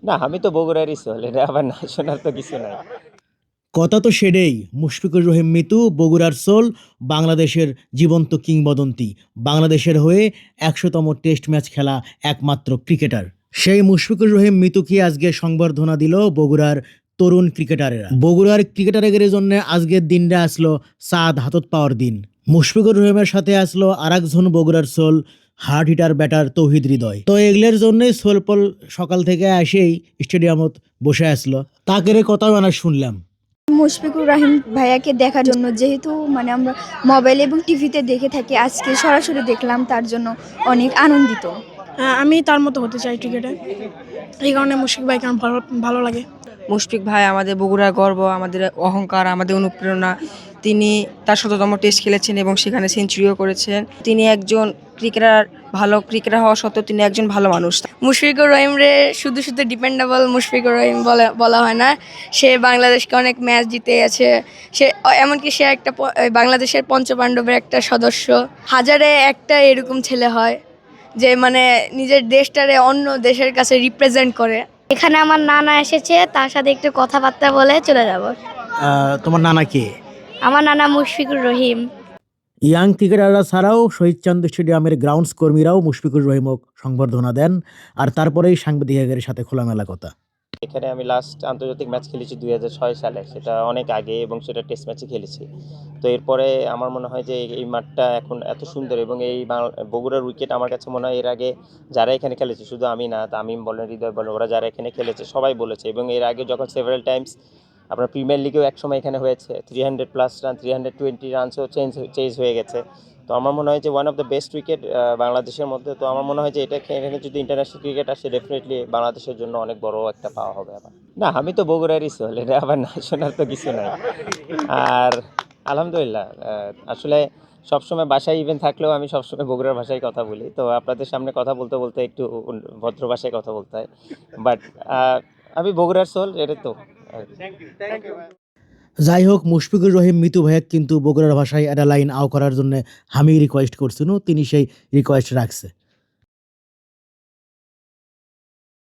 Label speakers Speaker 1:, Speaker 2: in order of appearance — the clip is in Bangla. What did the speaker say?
Speaker 1: না, আমি তো বগুড়ারই সোল। এটা আবার না শোনার তো কিছু নাই।
Speaker 2: কথা তো সেটাই। মুশফিকুর রহিম মিতু বগুড়ার সোল, বাংলাদেশের জীবন্ত কিংবদন্তি, বাংলাদেশের হয়ে ১০০তম টেস্ট ম্যাচ খেলা একমাত্র ক্রিকেটার। সেই মুশফিকুর রহিম মিতুকে আজকে সংবর্ধনা দিল বগুড়ার তরুণ ক্রিকেটারেরা। বগুড়ার ক্রিকেটারের জন্য আজকের দিনটা আসলো চাঁদ হাতত পাওয়ার দিন। মুশফিকুর রহিমের সাথে আসলো আরেকজন বগুড়ার সোল, হার্ড হিটার ব্যাটার তৌহিদ হৃদয়। তো এগুলোর জন্যই সোলপল সকাল থেকে এসেই স্টেডিয়ামত বসে আসলো। তাকের কথাও আমরা শুনলাম।
Speaker 3: মুশফিকুর রহিম ভাইয়াকে দেখার জন্য, যেহেতু মানে আমরা মোবাইল এবং টিভিতে দেখে থাকি, আজকে সরাসরি দেখলাম, তার জন্য অনেক আনন্দিত।
Speaker 4: আমি তার মতো হতে চাই ক্রিকেটে, এই কারণে মুশফিক ভাইকে আমার ভালো ভালো লাগে।
Speaker 5: মুশফিক ভাই আমাদের বগুড়ার গর্ব, আমাদের অহংকার, আমাদের অনুপ্রেরণা। তিনি তার ১৭তম টেস্ট খেলেছেন এবং সেখানে সেঞ্চুরিও করেছেন। তিনি একজন ক্রিকেটার, ভালো ক্রিকেটার হওয়া সত্ত্বেও তিনি একজন ভালো মানুষ।
Speaker 6: মুশফিকুর রহিম রে শুধু শুধু ডিপেন্ডেবল মুশফিকুর রহিম বলা হয় না। সে বাংলাদেশকে অনেক ম্যাচ জিতে গেছে। সে এমনকি সে একটা বাংলাদেশের পঞ্চপাণ্ডবের একটা সদস্য। হাজারে একটা এরকম ছেলে হয় যে মানে নিজের দেশটারে অন্য দেশের কাছে রিপ্রেজেন্ট করে।
Speaker 7: এখানে আমার নানা এসেছে, তার সাথে একটু কথাবার্তা বলে চলে যাব।
Speaker 2: তোমার নানা কে?
Speaker 7: আমার নানা মুশফিকুর রহিম।
Speaker 2: ইয়াং ক্রিকেটাররা ছাড়াও শহীদ চান্দ স্টেডিয়ামের গ্রাউন্ডস কর্মীরাও মুশফিকুর রহিমক সংবর্ধনা দেন, আর তারপরেই সাংবাদিকদের সাথে খোলামেলা কথা।
Speaker 1: এখানে আমি লাস্ট আন্তর্জাতিক ম্যাচ খেলেছি ২০০৬ সালে। সেটা অনেক আগে এবং সেটা টেস্ট ম্যাচে খেলেছি। তো এরপরে আমার মনে হয় যে এই মাঠটা এখন এত সুন্দর এবং এই বগুড়ার উইকেট আমার কাছে মনে হয় এর আগে যারা এখানে খেলেছে, শুধু আমি না, তামিম বলেন, হৃদয় বলেন, ওরা যারা এখানে খেলেছে সবাই বলেছে। এবং এর আগে যখন সেভারাল টাইমস আপনার প্রিমিয়ার লিগেও একসময় এখানে হয়েছে 300+ রান, 320 রানসও চেঞ্জ হয়ে গেছে। তো আমার মনে হয় যে one of the best wicket বাংলাদেশের মধ্যে। তো আমার মনে হয় যে এখানে যদি ইন্টারন্যাশনাল ক্রিকেট আসে, ডেফিনেটলি বাংলাদেশের জন্য অনেক বড় একটা পাওয়া হবে আবার। না, আমি তো বগুড়ারই সোল। এটা আবার না শোনার তো কিছু নাই। আর আলহামদুলিল্লাহ, আসলে সবসময় বাসায় ইভেন থাকলেও আমি সবসময় বগুড়ার ভাষায় কথা বলি। তো আপনাদের সামনে কথা বলতে বলতে একটু ভদ্র ভাষায় কথা বলতে হয়। বাট আমি বগুড়ার সোল, এটা তো।
Speaker 2: যাই হোক, মুশফিকুর রহিম মিতু ভাইয়া কিন্তু বগুড়ার ভাষায় একটা লাইন আও করার জন্য আমি রিকোয়েস্ট করছিল, তিনি সেই রিকোয়েস্ট রাখছে।